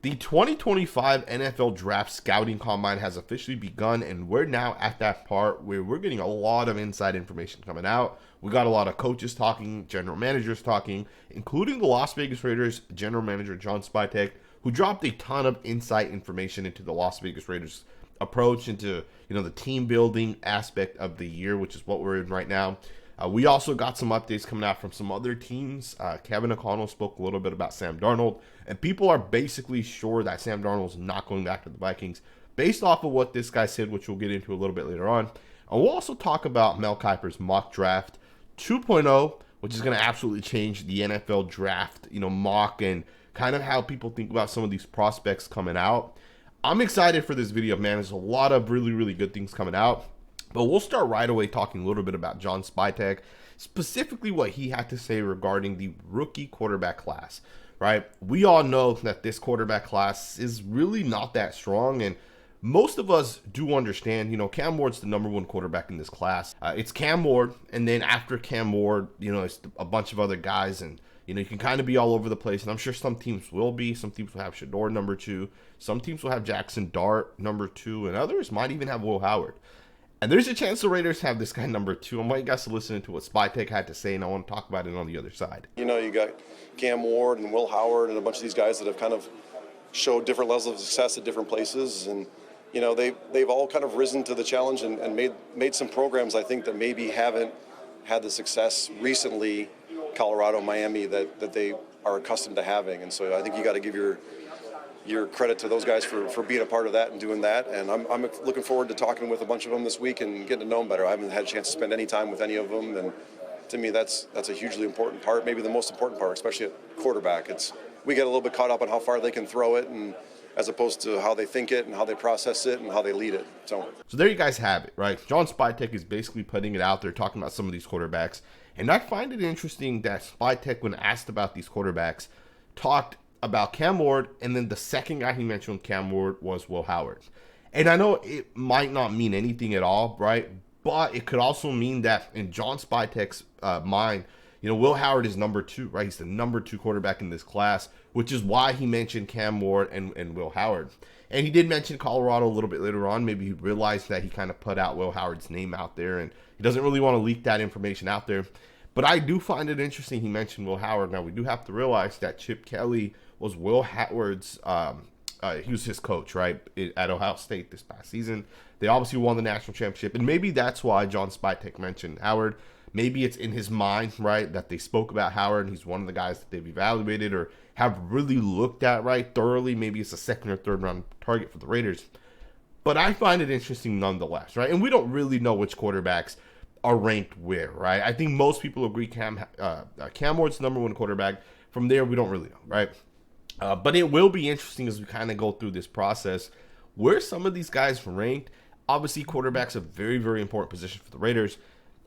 The 2025 NFL Draft Scouting Combine has officially begun, and we're now at that part where we're getting a lot of inside information coming out. We got a lot of coaches talking, general managers talking, including the Las Vegas Raiders general manager John Spytek, who dropped a ton of inside information into the Las Vegas Raiders approach into the team building aspect of the year, which is what we're in right now. We also got some updates coming out from some other teams. Kevin O'Connell spoke a little bit about Sam Darnold, and people are basically sure that Sam Darnold is not going back to the Vikings based off of what this guy said, which we'll get into a little bit later on. And we'll also talk about Mel Kiper's mock draft 2.0, which is going to absolutely change the NFL draft, mock and kind of how people think about some of these prospects coming out. I'm excited for this video, man. There's a lot of really, really good things coming out. But we'll start right away talking a little bit about John Spytek, specifically what he had to say regarding the rookie quarterback class, right? We all know that this quarterback class is really not that strong, and most of us do understand, Cam Ward's the number one quarterback in this class. It's Cam Ward, and then after Cam Ward, it's a bunch of other guys, and you can kind of be all over the place, and I'm sure some teams will be. Some teams will have Shador number 2. Some teams will have Jackson Dart number 2, and others might even have Will Howard. And there's a chance the Raiders have this guy number 2. I want you guys to listen to what Spytek had to say, and I want to talk about it on the other side. You got Cam Ward and Will Howard and a bunch of these guys that have kind of showed different levels of success at different places. And, they've all kind of risen to the challenge and made some programs, I think, that maybe haven't had the success recently, Colorado, Miami, that they are accustomed to having. And so I think you got to give your credit to those guys for being a part of that and doing that. And I'm looking forward to talking with a bunch of them this week and getting to know them better. I haven't had a chance to spend any time with any of them, and to me that's a hugely important part, maybe the most important part, especially at quarterback. We get a little bit caught up on how far they can throw it, and as opposed to how they think it and how they process it and how they lead it. So there you guys have it, right? John Spytek is basically putting it out there, talking about some of these quarterbacks. And I find it interesting that Spytek, when asked about these quarterbacks, talked about Cam Ward, and then the second guy he mentioned Cam Ward was Will Howard. And I know it might not mean anything at all, right? But it could also mean that in John Spytek's mind, Will Howard is number 2, right? He's the number 2 quarterback in this class, which is why he mentioned Cam Ward and Will Howard. And he did mention Colorado a little bit later on. Maybe he realized that he kind of put out Will Howard's name out there, and he doesn't really want to leak that information out there. But I do find it interesting he mentioned Will Howard. Now, we do have to realize that Chip Kelly was Will Howard's, he was his coach, right, at Ohio State this past season. They obviously won the national championship, and maybe that's why John Spytek mentioned Howard. Maybe it's in his mind, right, that they spoke about Howard, and he's one of the guys that they've evaluated or have really looked at, right, thoroughly. Maybe it's a second or third round target for the Raiders. But I find it interesting nonetheless, right? And we don't really know which quarterbacks are ranked where, right? I think most people agree Cam Ward's the number 1 quarterback. From there, we don't really know, right? But it will be interesting as we kind of go through this process where some of these guys ranked. Obviously, quarterback's a very, very important position for the Raiders.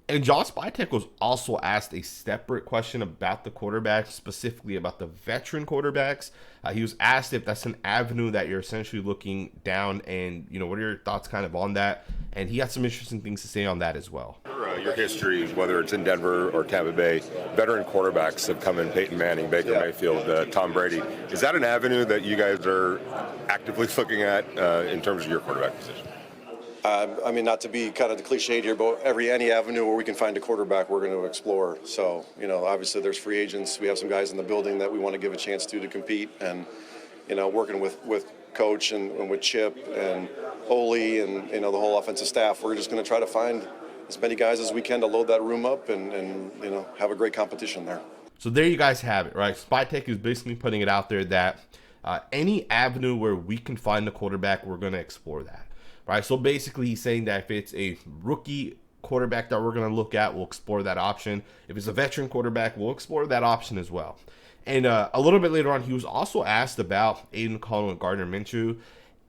And John Spytek was also asked a separate question about the quarterbacks, specifically about the veteran quarterbacks. He was asked if that's an avenue that you're essentially looking down, and what are your thoughts kind of on that? And he had some interesting things to say on that as well. Your history, whether it's in Denver or Tampa Bay, veteran quarterbacks have come in: Peyton Manning, Baker Mayfield, Tom Brady. Is that an avenue that you guys are actively looking at in terms of your quarterback position? Not to be kind of cliched here, but any avenue where we can find a quarterback, we're going to explore. So, obviously there's free agents. We have some guys in the building that we want to give a chance to compete, and, working with Coach and with Chip and Ole and, the whole offensive staff, we're just going to try to find as many guys as we can to load that room up and have a great competition there. So there you guys have it, right? Spytek is basically putting it out there that any avenue where we can find a quarterback, we're going to explore that. Right, so basically he's saying that if it's a rookie quarterback that we're going to look at, we'll explore that option. If it's a veteran quarterback, we'll explore that option as well. And a little bit later on, he was also asked about Aiden O'Connell and Gardner Minshew,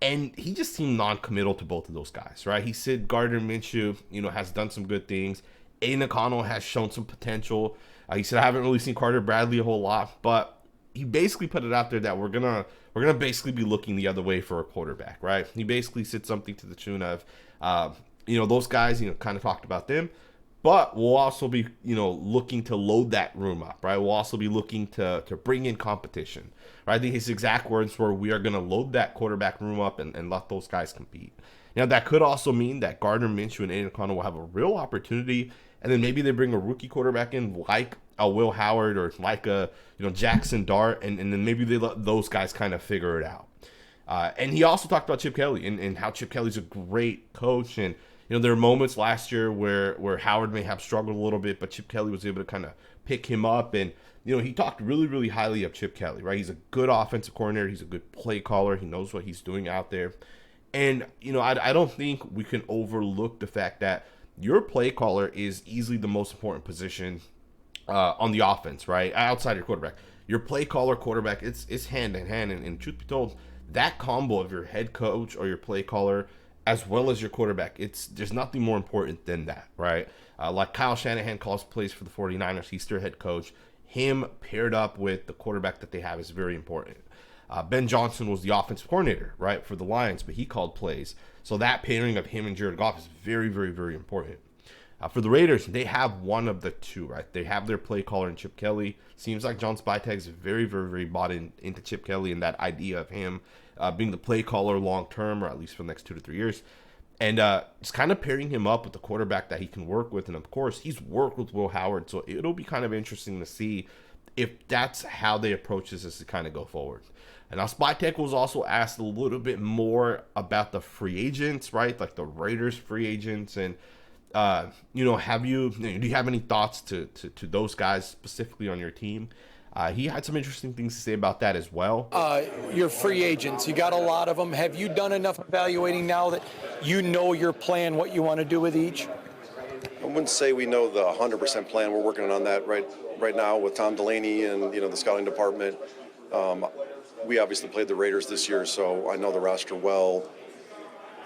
and he just seemed non-committal to both of those guys, right? He said Gardner Minshew, has done some good things. Aiden O'Connell has shown some potential. He said, I haven't really seen Carter Bradley a whole lot, but he basically put it out there that we're gonna basically be looking the other way for a quarterback, right? He basically said something to the tune of, those guys, kind of talked about them, But we'll also be, looking to load that room up, right? We'll also be looking to bring in competition, right? I think his exact words were, we are going to load that quarterback room up and let those guys compete. Now, that could also mean that Gardner Minshew and Aiden O'Connell will have a real opportunity, and then maybe they bring a rookie quarterback in like a Will Howard or like a Jackson Dart, and then maybe they let those guys kind of figure it out. And he also talked about Chip Kelly and how Chip Kelly's a great coach, and there are moments last year where Howard may have struggled a little bit, but Chip Kelly was able to kind of pick him up. And, he talked really, really highly of Chip Kelly, right? He's a good offensive coordinator. He's a good play caller. He knows what he's doing out there. And, I don't think we can overlook the fact that your play caller is easily the most important position on the offense, right? Outside your quarterback. Your play caller, quarterback, it's hand in hand. And truth be told, that combo of your head coach or your play caller as well as your quarterback, there's nothing more important than that, right? Like Kyle Shanahan calls plays for the 49ers. He's their head coach. Him paired up with the quarterback that they have is very important. Ben Johnson was the offensive coordinator, right, for the Lions, but he called plays. So that pairing of him and Jared Goff is very, very, very important. For the Raiders, they have one of the two, right? They have their play caller in Chip Kelly. Seems like John Spytek is very, very, very bought into Chip Kelly and that idea of him being the play caller long term, or at least for the next 2 to 3 years. And it's kind of pairing him up with the quarterback that he can work with. And of course, he's worked with Will Howard. So it'll be kind of interesting to see if that's how they approach this as to kind of go forward. And now Spytek was also asked a little bit more about the free agents, right? Like the Raiders free agents. And, do you have any thoughts to those guys specifically on your team? He had some interesting things to say about that as well. Your free agents, you got a lot of them. Have you done enough evaluating now that you know your plan, what you want to do with each? I wouldn't say we know the 100% plan. We're working on that right now with Tom Delaney and the scouting department. We obviously played the Raiders this year, so I know the roster well.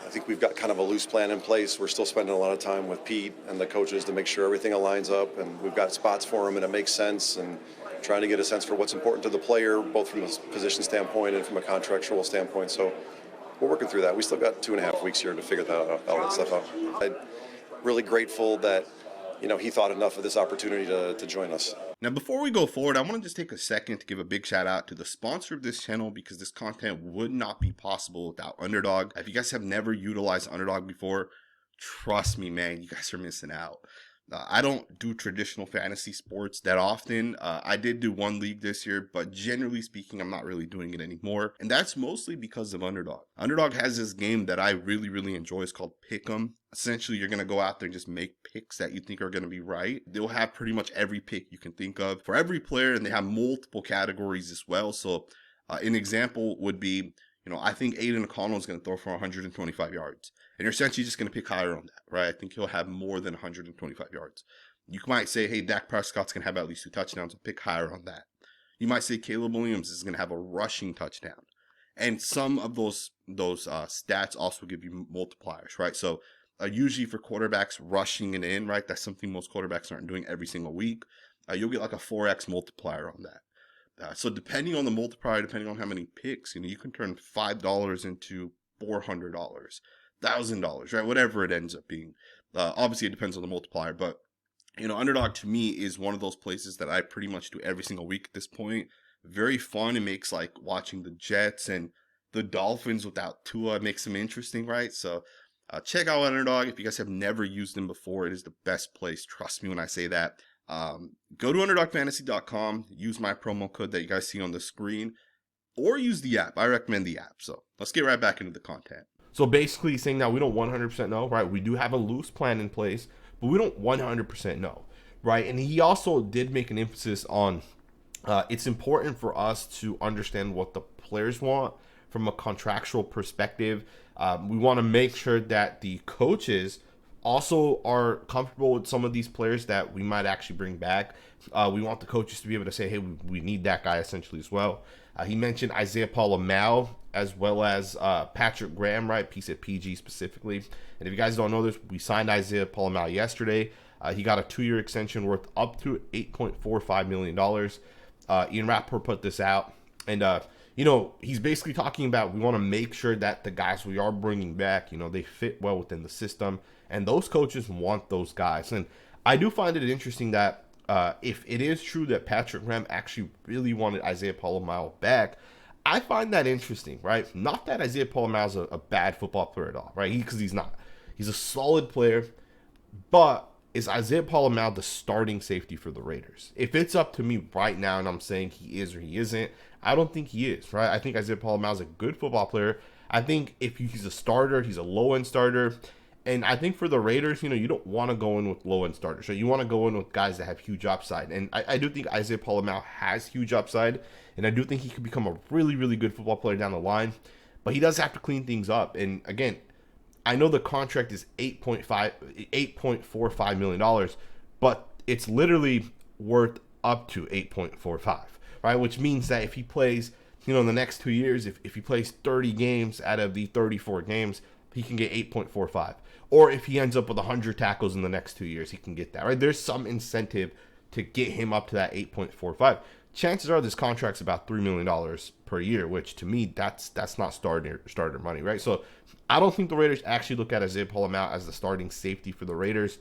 I think we've got kind of a loose plan in place. We're still spending a lot of time with Pete and the coaches to make sure everything aligns up, and we've got spots for them and it makes sense, and trying to get a sense for what's important to the player, both from a position standpoint and from a contractual standpoint. So we're working through that. We still got 2.5 weeks here to figure all that stuff out. I'm really grateful that he thought enough of this opportunity to join us. Now, before we go forward, I want to just take a second to give a big shout out to the sponsor of this channel, because this content would not be possible without Underdog. If you guys have never utilized Underdog before, trust me, man, you guys are missing out. I don't do traditional fantasy sports that often. I did do one league this year, but generally speaking, I'm not really doing it anymore. And that's mostly because of Underdog. Underdog has this game that I really, really enjoy. It's called Pick'em. Essentially, you're going to go out there and just make picks that you think are going to be right. They'll have pretty much every pick you can think of for every player, and they have multiple categories as well. So an example would be, I think Aiden O'Connell is going to throw for 125 yards. And you're essentially just going to pick higher on that, right? I think he'll have more than 125 yards. You might say, hey, Dak Prescott's going to have at least 2 touchdowns, and pick higher on that. You might say Caleb Williams is going to have a rushing touchdown. And some of those stats also give you multipliers, right? So usually for quarterbacks rushing it in, right? That's something most quarterbacks aren't doing every single week. You'll get like a 4x multiplier on that. So depending on the multiplier, depending on how many picks, you can turn $5 into $400, $1,000, right? Whatever it ends up being. Obviously, it depends on the multiplier, but Underdog to me is one of those places that I pretty much do every single week at this point. Very fun. It makes like watching the Jets and the Dolphins without Tua. It makes them interesting, right? So check out Underdog. If you guys have never used them before, it is the best place. Trust me when I say that. Go to underdogfantasy.com, use my promo code that you guys see on the screen, or use the app. I recommend the app. So let's get right back into the content. So basically saying that we don't 100% know, right? We do have a loose plan in place, but we don't 100% know, right? And he also did make an emphasis on it's important for us to understand what the players want from a contractual perspective. We want to make sure that the coaches also are comfortable with some of these players that we might actually bring back. We want the coaches to be able to say, hey, we need that guy essentially as well. He mentioned Isaiah Palo as well as Patrick Graham, right? He said PG specifically. And if you guys don't know this, we signed Isaiah Palo yesterday. He got a 2-year extension worth up to $8.45 million. Ian Rappaport put this out. And, he's basically talking about we want to make sure that the guys we are bringing back, they fit well within the system. And those coaches want those guys. And I do find it interesting that if it is true that Patrick Graham actually really wanted Isaiah Palomino back, I find that interesting, right? Not that Isaiah Palomino is a bad football player at all, right? Because he's not. He's a solid player, but is Isaiah Palomino the starting safety for the Raiders? If it's up to me right now and I'm saying he is or he isn't, I don't think he is, right? I think Isaiah Palomino is a good football player. I think if he's a starter, he's a low-end starter. And I think for the Raiders, you don't want to go in with low-end starters. So you want to go in with guys that have huge upside. And I do think Isaiah Palomino has huge upside. And I do think he could become a really, really good football player down the line. But he does have to clean things up. And again, I know the contract is $8.45 million, but it's literally worth up to 8.45, right? Which means that if he plays, in the next 2 years, if he plays 30 games out of the 34 games, he can get 8.45. Or if he ends up with 100 tackles in the next 2 years, he can get that, right? There's some incentive to get him up to that 8.45. Chances are this contract's about $3 million per year, which to me, that's not starter money, right? So I don't think the Raiders actually look at Isaiah Palomino as the starting safety for the Raiders.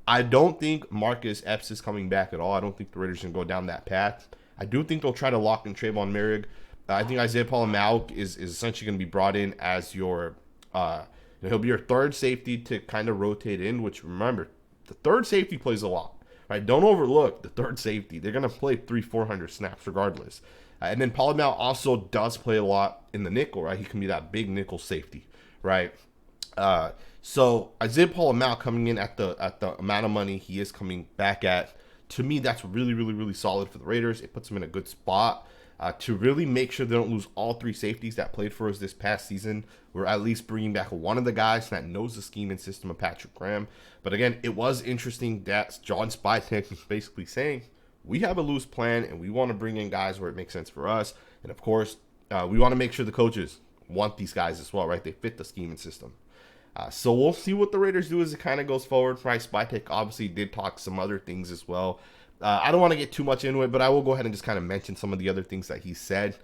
I don't think Marcus Epps is coming back at all. I don't think the Raiders can go down that path. I do think they'll try to lock in Trayvon Merrick. I think Isaiah Palomino is essentially going to be brought in as your he'll be your third safety to kind of rotate in, which, remember, the third safety plays a lot, right? Don't overlook the third safety. They're going to play 300-400 snaps regardless. And then Palomino also does play a lot in the nickel, right? He can be that big nickel safety, right? So Isaiah Palomino coming in at the amount of money he is coming back at, to me, that's really, really, really solid for the Raiders. It puts them in a good spot. To really make sure they don't lose all three safeties that played for us this past season. We're at least bringing back one of the guys that knows the scheme and system of Patrick Graham. But again, it was interesting that John Spytek was basically saying, we have a loose plan and we want to bring in guys where it makes sense for us. And of course, we want to make sure the coaches want these guys as well, right? They fit the scheme and system. So we'll see what the Raiders do as it kind of goes forward. Right? Spytek obviously did talk some other things as well. I don't want to get too much into it, but I will go ahead and just kind of mention some of the other things that he said.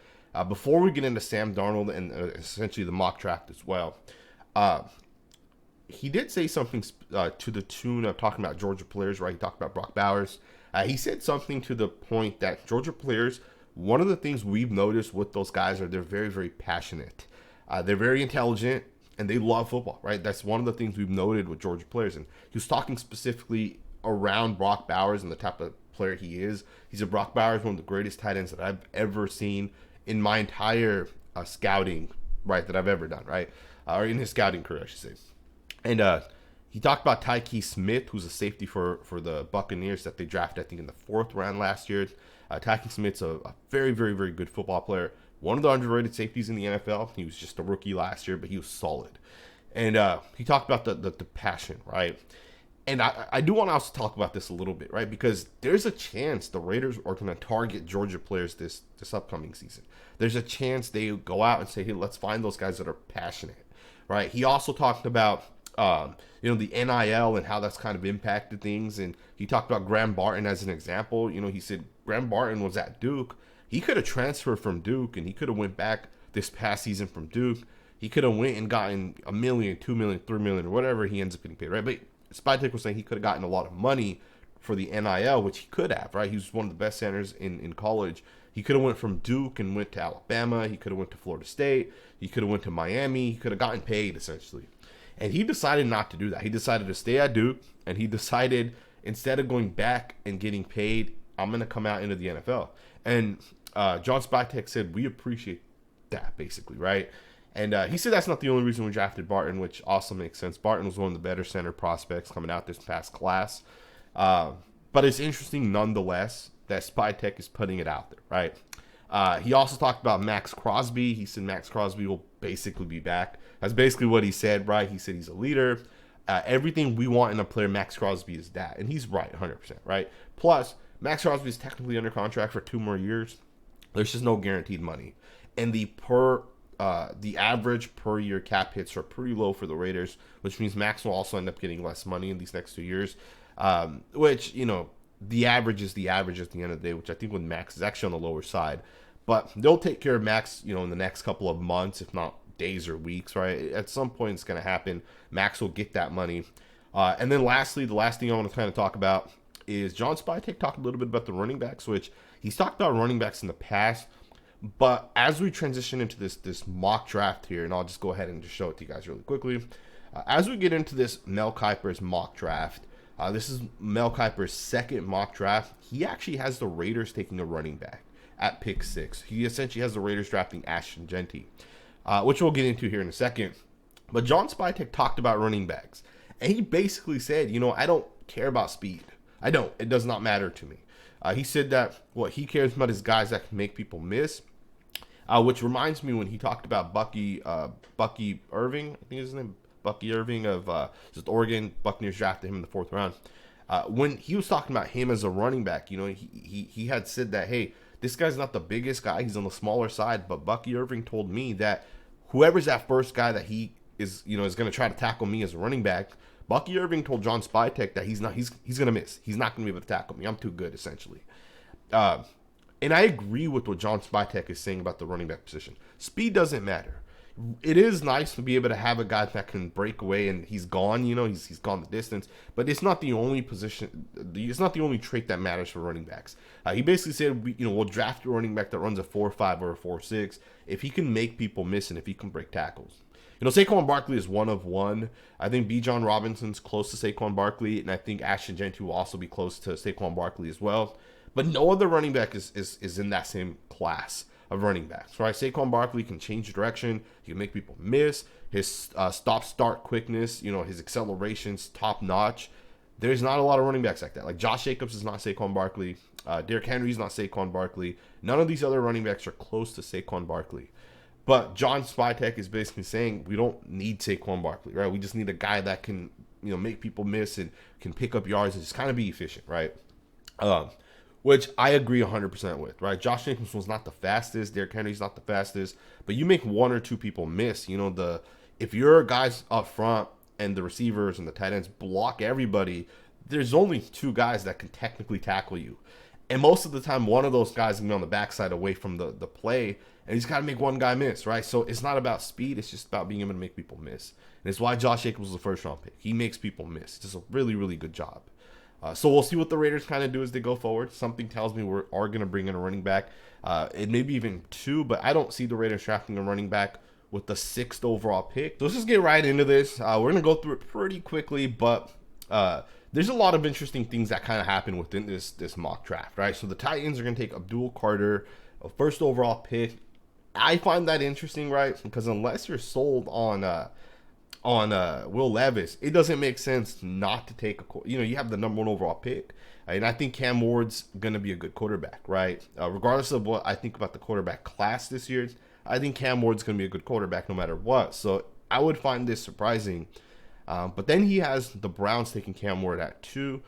Before we get into Sam Darnold and essentially the mock draft as well, he did say something to the tune of talking about Georgia players, right? He talked about Brock Bowers. He said something to the point that Georgia players, one of the things we've noticed with those guys are they're very, very passionate. They're very intelligent, and they love football, right? That's one of the things we've noted with Georgia players. And he was talking specifically around Brock Bowers and the type of player he is. He's a Brock Bowers, one of the greatest tight ends that I've ever seen in my entire scouting, right, that I've ever done, right? Or in his scouting career, I should say. And he talked about Tyke Smith, who's a safety for the Buccaneers that they drafted, I think, in the 4th round last year. Tyke Smith's a very, very, very good football player. One of the underrated safeties in the NFL. He was just a rookie last year, but he was solid. And he talked about the passion, right? And I do want to also talk about this a little bit, right? Because there's a chance the Raiders are going to target Georgia players this upcoming season. There's a chance they go out and say, hey, let's find those guys that are passionate, right? He also talked about, the NIL and how that's kind of impacted things. And he talked about Graham Barton as an example. He said Graham Barton was at Duke. He could have transferred from Duke, and he could have went back this past season from Duke. He could have went and gotten $1 million, $2 million, $3 million, or whatever he ends up getting paid, right? But Spytek was saying he could have gotten a lot of money for the NIL, which he could have, right? He was one of the best centers in college. He could have went from Duke and went to Alabama. He could have went to Florida State. He could have went to Miami. He could have gotten paid, essentially. And he decided not to do that. He decided to stay at Duke, and he decided instead of going back and getting paid, I'm going to come out into the NFL. And John Spytek said, we appreciate that, basically, right? And he said that's not the only reason we drafted Barton, which also makes sense. Barton was one of the better center prospects coming out this past class. But it's interesting nonetheless that Spytek is putting it out there, right? He also talked about Maxx Crosby. He said Maxx Crosby will basically be back. That's basically what he said, right? He said he's a leader. Everything we want in a player, Maxx Crosby is that. And he's right, 100%, right? Plus, Maxx Crosby is technically under contract for 2 more years. There's just no guaranteed money. And the average per year cap hits are pretty low for the Raiders, which means Max will also end up getting less money in these next 2 years, which, the average is the average at the end of the day, which I think with Max is actually on the lower side. But they'll take care of Max, in the next couple of months, if not days or weeks, right? At some point it's going to happen. Max will get that money. And then lastly, the last thing I want to kind of talk about is John Spytek talked a little bit about the running backs, which he's talked about running backs in the past. But as we transition into this mock draft here, and I'll just go ahead and just show it to you guys really quickly. As we get into this Mel Kiper's mock draft, this is Mel Kiper's second mock draft. He actually has the Raiders taking a running back at pick 6. He essentially has the Raiders drafting Ashton Jeanty, which we'll get into here in a second. But John Spytek talked about running backs, and he basically said, I don't care about speed. I don't. It does not matter to me. He said that what he cares about is guys that can make people miss, which reminds me when he talked about Bucky Irving, I think his name, Bucky Irving of just Oregon. Buccaneers drafted him in the 4th round. When he was talking about him as a running back, he had said that, hey, this guy's not the biggest guy. He's on the smaller side. But Bucky Irving told me that whoever's that first guy that he is going to try to tackle me as a running back, Bucky Irving told John Spytek that he's going to miss. He's not going to be able to tackle me. I'm too good, essentially. And I agree with what John Spytek is saying about the running back position. Speed doesn't matter. It is nice to be able to have a guy that can break away and he's gone, he's gone the distance, but it's not the only position. It's not the only trait that matters for running backs. He basically said, we'll draft a running back that runs a 4.5 or a 4.6 if he can make people miss and if he can break tackles. Saquon Barkley is one of one. I think Bijan Robinson's close to Saquon Barkley, and I think Ashton Jeanty will also be close to Saquon Barkley as well. But no other running back is in that same class of running backs, right? Saquon Barkley can change direction. He can make people miss. His stop-start quickness, his acceleration's top-notch. There's not a lot of running backs like that. Like Josh Jacobs is not Saquon Barkley. Derrick Henry's not Saquon Barkley. None of these other running backs are close to Saquon Barkley. But John Spytek is basically saying we don't need Saquon Barkley, right? We just need a guy that can, make people miss and can pick up yards and just kind of be efficient, right? Which I agree 100% with, right? Josh Jacobs was not the fastest. Derrick Henry's not the fastest. But you make one or two people miss. If your guys up front and the receivers and the tight ends block everybody, there's only 2 guys that can technically tackle you. And most of the time, one of those guys is going to be on the backside away from the play, and he's got to make one guy miss, right? So it's not about speed. It's just about being able to make people miss. And it's why Josh Jacobs was the first-round pick. He makes people miss. It's just a really, really good job. So we'll see what the Raiders kind of do as they go forward. Something tells me we are going to bring in a running back. It may be even 2, but I don't see the Raiders drafting a running back with the 6th overall pick. So let's just get right into this. We're going to go through it pretty quickly, but there's a lot of interesting things that kind of happen within this mock draft, right? So the Titans are going to take Abdul Carter, a 1st overall pick. I find that interesting, right? Because unless you're sold on Will Levis, it doesn't make sense not to take you have the number 1 overall pick, and I think Cam Ward's gonna be a good quarterback, right? Regardless of what I think about the quarterback class this year, I think Cam Ward's gonna be a good quarterback no matter what. So I would find this surprising. But then he has the Browns taking Cam Ward at 2.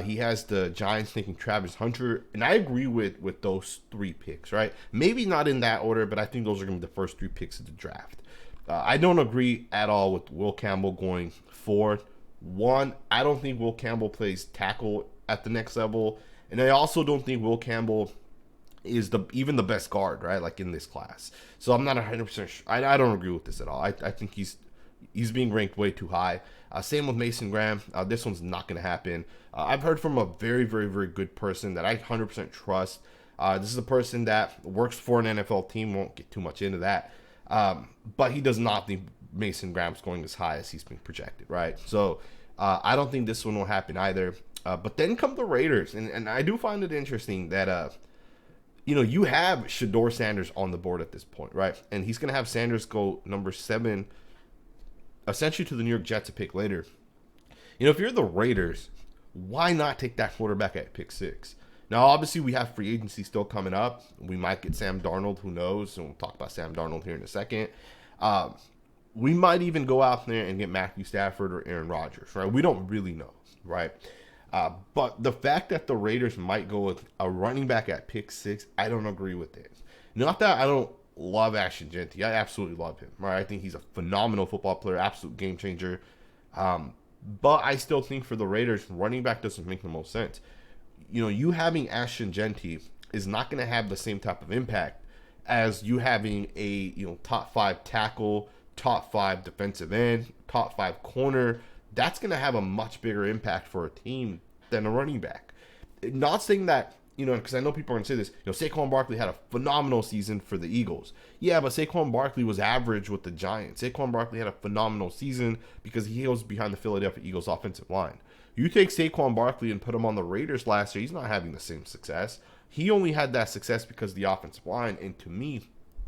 He has the Giants taking Travis Hunter, and I agree with those 3 picks, right? Maybe not in that order, but I think those are gonna be the first 3 picks of the draft. I don't agree at all with Will Campbell going 4th. 1, I don't think Will Campbell plays tackle at the next level. And I also don't think Will Campbell is even the best guard, right? Like in this class. So I'm not 100% sure. I don't agree with this at all. I think he's being ranked way too high. Same with Mason Graham. This one's not going to happen. I've heard from a very, very, very good person that I 100% trust. This is a person that works for an NFL team. Won't get too much into that. But he does not think Mason Graham's going as high as he's been projected, right? So I don't think this one will happen either. But then come the Raiders, and I do find it interesting that you have Shedeur Sanders on the board at this point, right? And he's going to have Sanders go number 7, essentially to the New York Jets to pick later. If you're the Raiders, why not take that quarterback at pick 6? Now, obviously, we have free agency still coming up. We might get Sam Darnold, who knows? And we'll talk about Sam Darnold here in a second. We might even go out there and get Matthew Stafford or Aaron Rodgers, right? We don't really know, right? But the fact that the Raiders might go with a running back at pick 6, I don't agree with it. Not that I don't love Ashton Jeanty. I absolutely love him, right? I think he's a phenomenal football player, absolute game changer. But I still think for the Raiders, running back doesn't make the most sense. You having Ashton Jeanty is not going to have the same type of impact as you having a top 5 tackle, top 5 defensive end, top 5 corner that's going to have a much bigger impact for a team than a running back. Not saying that, because I know people are going to say this, Saquon Barkley had a phenomenal season for the Eagles. Yeah, but Saquon Barkley was average with the Giants. Saquon Barkley had a phenomenal season because he was behind the Philadelphia Eagles offensive line. You take Saquon Barkley and put him on the Raiders last year, he's not having the same success. He only had that success because of the offensive line, and to me,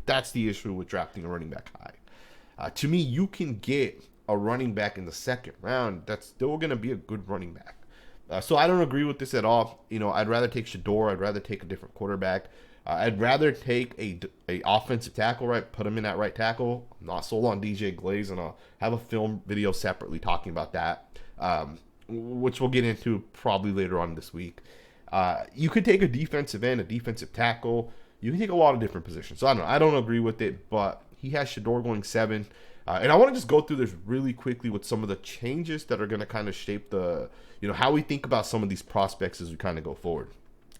that's the issue with drafting a running back high. To me, you can get a running back in the second round that's still going to be a good running back. So I don't agree with this at all. I'd rather take Shador. I'd rather take a different quarterback. I'd rather take a offensive tackle, right? Put him in that right tackle. I'm not sold on DJ Glaze, and I'll have a film video separately talking about that, which we'll get into probably later on this week. You could take a defensive end, a defensive tackle. You can take a lot of different positions. So I don't agree with it, but he has Shador going 7. And I want to just go through this really quickly with some of the changes that are going to kind of shape the, how we think about some of these prospects as we kind of go forward.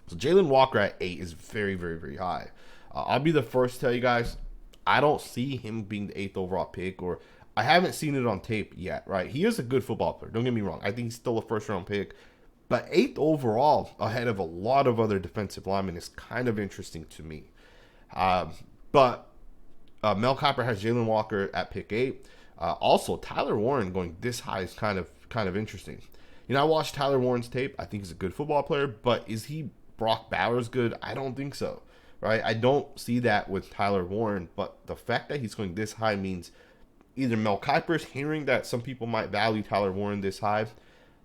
So Jalen Walker at 8 is very, very, very high. I'll be the first to tell you guys, I don't see him being the 8th overall pick, or I haven't seen it on tape yet, right? He is a good football player. Don't get me wrong. I think he's still a first-round pick. But 8th overall ahead of a lot of other defensive linemen is kind of interesting to me. But Mel Kiper has Jalen Walker at pick 8. Also, Tyler Warren going this high is kind of interesting. I watched Tyler Warren's tape. I think he's a good football player, but is he Brock Bowers good? I don't think so, right? I don't see that with Tyler Warren, but the fact that he's going this high means either Mel Kiper's hearing that some people might value Tyler Warren this high.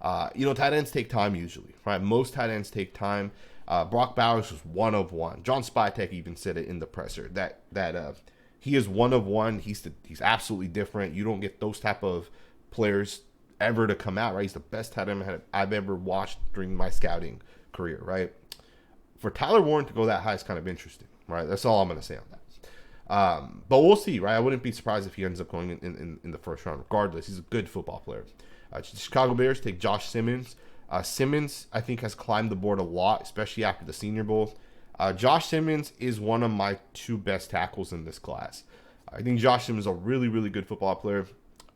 Tight ends take time usually, right? Most tight ends take time. Brock Bowers was 1 of 1. John Spytek even said it in the presser that he is 1 of 1. He's absolutely different. You don't get those type of players ever to come out, right? He's the best tight end I've ever watched during my scouting career, right? For Tyler Warren to go that high is kind of interesting, right? That's all I'm going to say on that. But we'll see, right? I wouldn't be surprised if he ends up going in the first round. Regardless, he's a good football player. Chicago Bears take Josh Simmons. Simmons, I think, has climbed the board a lot, especially after the Senior Bowl. Josh Simmons is one of my 2 best tackles in this class. I think Josh Simmons is a really, really good football player.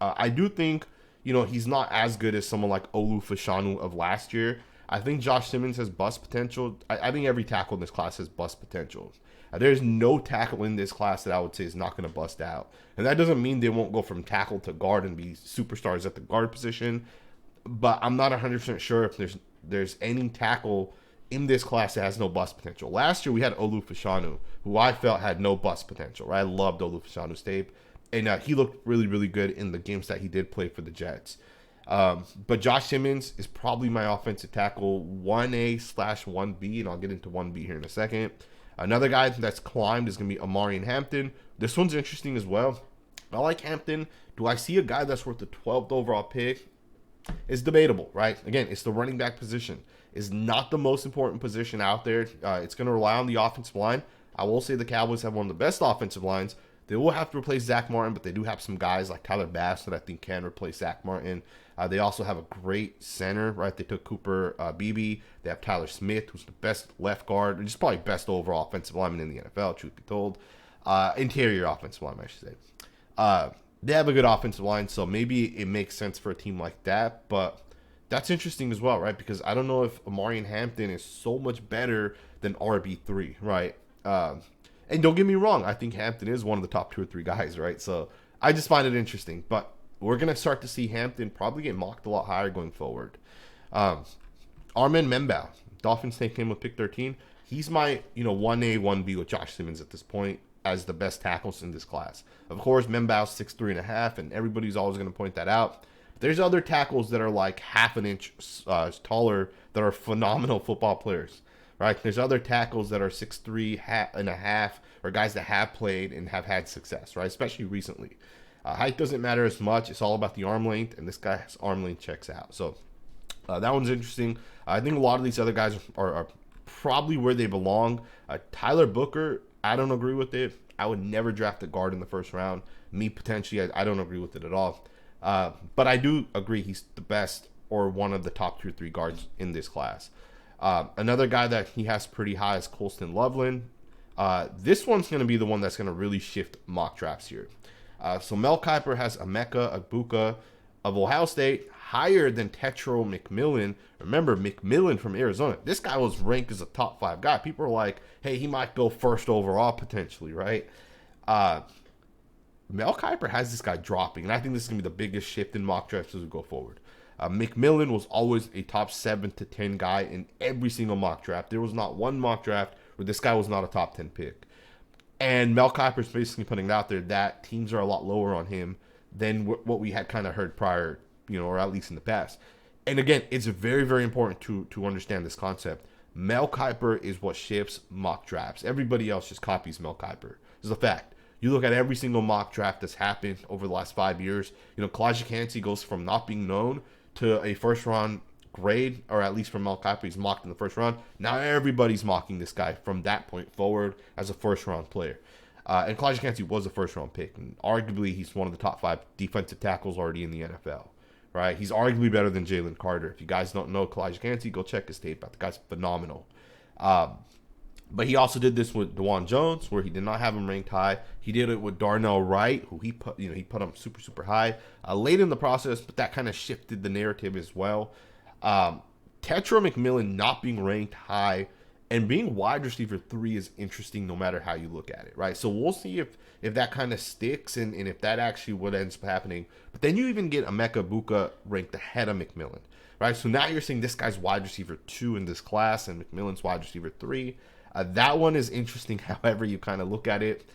I do think, he's not as good as someone like Olu Fashanu of last year. I think Josh Simmons has bust potential. I think every tackle in this class has bust potential. There's no tackle in this class that I would say is not going to bust out. And that doesn't mean they won't go from tackle to guard and be superstars at the guard position. But I'm not 100% sure if there's any tackle in this class that has no bust potential. Last year we had Olu Fashanu, who I felt had no bust potential. Right? I loved Olu Fashanu's tape. And he looked really, really good in the games that he did play for the Jets. But Josh Simmons is probably my offensive tackle 1A/1B, and I'll get into 1B here in a second. Another guy that's climbed is going to be Amarian Hampton. This one's interesting as well. I like Hampton. Do I see a guy that's worth the 12th overall pick? It's debatable, right? Again, it's the running back position. It's not the most important position out there. It's going to rely on the offensive line. I will say the Cowboys have one of the best offensive lines. They will have to replace Zach Martin, but they do have some guys like Tyler Bass that I think can replace Zach Martin. They also have a great center, right? They took Cooper Beebe. They have Tyler Smith, who's the best left guard, just probably best overall offensive lineman in the NFL, truth be told. Interior offensive lineman, I should say. They have a good offensive line, so maybe it makes sense for a team like that. But that's interesting as well, right? Because I don't know if Amarian Hampton is so much better than RB3, right? And don't get me wrong, I think Hampton is one of the top 2 or 3 guys, right? So I just find it interesting. But we're going to start to see Hampton probably get mocked a lot higher going forward. Armin Membao, Dolphins take him with pick 13. He's my 1A, 1B with Josh Simmons at this point as the best tackles in this class. Of course, Membao's 6'3.5", and everybody's always going to point that out. There's other tackles that are like half an inch taller that are phenomenal football players, right? There's other tackles that are 6'3.5", or guys that have played and have had success, right? Especially recently. Height doesn't matter as much. It's all about the arm length, and this guy's arm length checks out. So that one's interesting. I think a lot of these other guys are probably where they belong. Tyler Booker, I don't agree with it. I would never draft a guard in the first round. Me, potentially, I don't agree with it at all. But I do agree he's the best or one of the top 2 or 3 guards in this class. Another guy that he has pretty high is Colston Loveland. This one's going to be the one that's going to really shift mock drafts here. So Mel Kiper has Emeka Egbuka of Ohio State, higher than Tetro McMillan. Remember, McMillan from Arizona. This guy was ranked as a top 5 guy. People are like, hey, he might go first overall potentially, right? Mel Kiper has this guy dropping, and I think this is going to be the biggest shift in mock drafts as we go forward. McMillan was always a top 7 to 10 guy in every single mock draft. There was not one mock draft where this guy was not a top 10 pick. And Mel Kiper's basically putting it out there that teams are a lot lower on him than what we had kind of heard prior, or at least in the past. And again, it's very, very important to understand this concept. Mel Kiper is what shifts mock drafts. Everybody else just copies Mel Kiper. It's a fact. You look at every single mock draft that's happened over the last 5 years. Koonce goes from not being known to a first-round grade, or at least from Mel Kiper, he's mocked in the first round. Now everybody's mocking this guy from that point forward as a first-round player. And Koonce was a first-round pick, and arguably he's one of the top 5 defensive tackles already in the NFL. Right? He's arguably better than Jalen Carter. If you guys don't know Koonce, go check his tape out. The guy's phenomenal. But he also did this with DeJuan Jones, where he did not have him ranked high. He did it with Darnell Wright, who he put him super, super high late in the process, but that kind of shifted the narrative as well. Tetro McMillan not being ranked high and being wide receiver 3 is interesting no matter how you look at it, right? So we'll see if that kind of sticks and if that actually what ends up happening. But then you even get Emeka Buka ranked ahead of McMillan, right? So now you're saying this guy's wide receiver 2 in this class and McMillan's wide receiver 3. That one is interesting however you kind of look at it.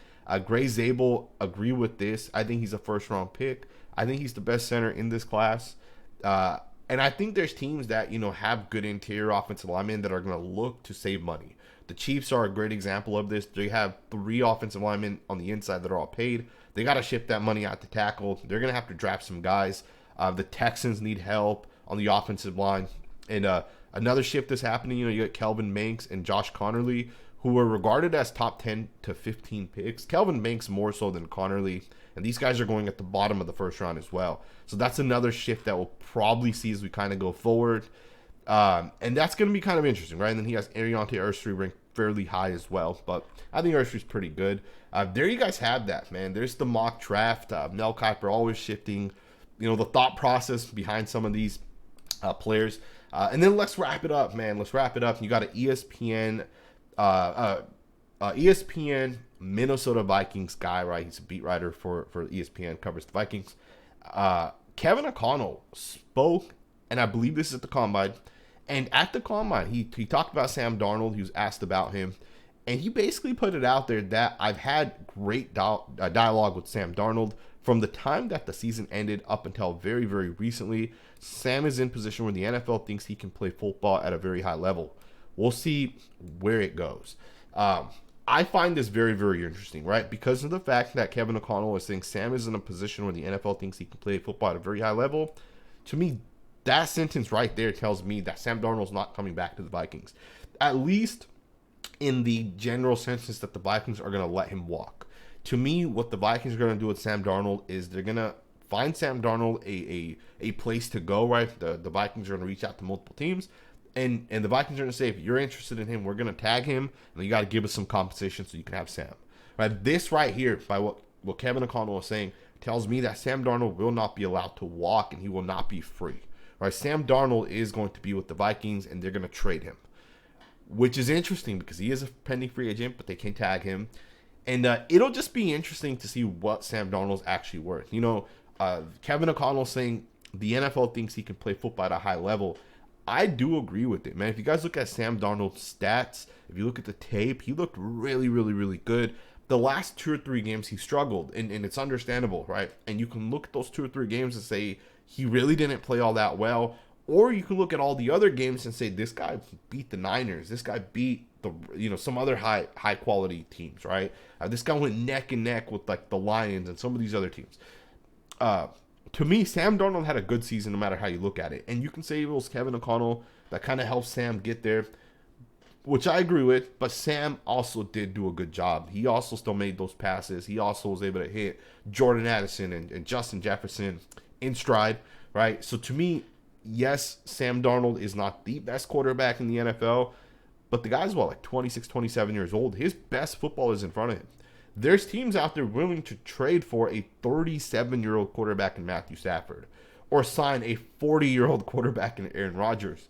Gray Zabel, agree with this. I think he's a first-round pick. I think he's the best center in this class. And I think there's teams that, have good interior offensive linemen that are going to look to save money. The Chiefs are a great example of this. They have 3 offensive linemen on the inside that are all paid. They got to ship that money out to tackle. They're going to have to draft some guys. The Texans need help on the offensive line. And another shift that's happening, you got Kelvin Banks and Josh Connerly, who were regarded as top 10 to 15 picks. Kelvin Banks more so than Connerly. And these guys are going at the bottom of the first round as well. So that's another shift that we'll probably see as we kind of go forward. And that's going to be kind of interesting, right? And then he has Ariante Ursery ranked fairly high as well. But I think Ursery's pretty good. There you guys have that, man. There's the mock draft. Mel Kiper always shifting, the thought process behind some of these players. And then let's wrap it up, man. Let's wrap it up. You got an ESPN Minnesota Vikings guy, right? He's a beat writer for ESPN, covers the Vikings. Kevin O'Connell spoke, and I believe this is at the Combine. And at the Combine, he talked about Sam Darnold. He was asked about him. And he basically put it out there that I've had great dialogue with Sam Darnold from the time that the season ended up until very, very recently. Sam is in position where the NFL thinks he can play football at a very high level. We'll see where it goes. I find this very, very interesting, right? Because of the fact that Kevin O'Connell is saying Sam is in a position where the NFL thinks he can play football at a very high level. To me, that sentence right there tells me that Sam Darnold's not coming back to the Vikings. At least in the general sense that the Vikings are going to let him walk. To me, what the Vikings are going to do with Sam Darnold is they're going to find Sam Darnold a place to go, right? The Vikings are going to reach out to multiple teams. And the Vikings are going to say, if you're interested in him, we're going to tag him, and you got to give us some compensation so you can have Sam. Right? This right here, by what Kevin O'Connell is saying, tells me that Sam Darnold will not be allowed to walk, and he will not be free. Right? Sam Darnold is going to be with the Vikings, and they're going to trade him, which is interesting because he is a pending free agent, but they can tag him. And it'll just be interesting to see what Sam Darnold's actually worth. Kevin O'Connell saying the NFL thinks he can play football at a high level. I do agree with it, man. If you guys look at Sam Darnold's stats, if you look at the tape, he looked really, really, really good. The last 2 or 3 games, he struggled, and it's understandable, right? And you can look at those 2 or 3 games and say he really didn't play all that well. Or you can look at all the other games and say this guy beat the Niners. This guy beat some other high quality teams, right? This guy went neck and neck with like the Lions and some of these other teams. To me, Sam Darnold had a good season no matter how you look at it. And you can say it was Kevin O'Connell that kind of helped Sam get there, which I agree with. But Sam also did do a good job. He also still made those passes. He also was able to hit Jordan Addison and Justin Jefferson in stride, right? So to me, yes, Sam Darnold is not the best quarterback in the NFL, but the guy's, 26, 27 years old. His best football is in front of him. There's teams out there willing to trade for a 37-year-old quarterback in Matthew Stafford, or sign a 40-year-old quarterback in Aaron Rodgers.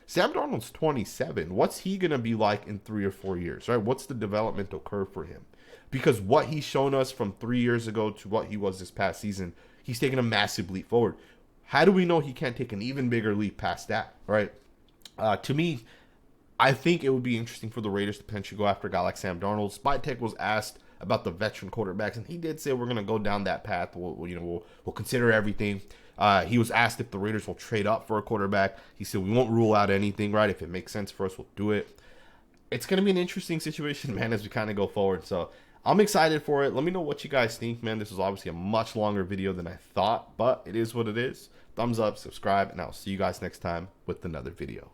Sam Darnold's 27. What's he going to be like in 3 or 4 years, right? What's the developmental curve for him? Because what he's shown us from 3 years ago to what he was this past season, he's taken a massive leap forward. How do we know he can't take an even bigger leap past that, right? To me, I think it would be interesting for the Raiders to potentially go after a guy like Sam Darnold. Spytek was asked about the veteran quarterbacks, and he did say we're going to go down that path. We'll consider everything. He was asked if the Raiders will trade up for a quarterback. He said we won't rule out anything, right? If it makes sense for us, we'll do it. It's going to be an interesting situation, man, as we kind of go forward. So I'm excited for it. Let me know what you guys think, man. This was obviously a much longer video than I thought, but it is what it is. Thumbs up, subscribe, and I'll see you guys next time with another video.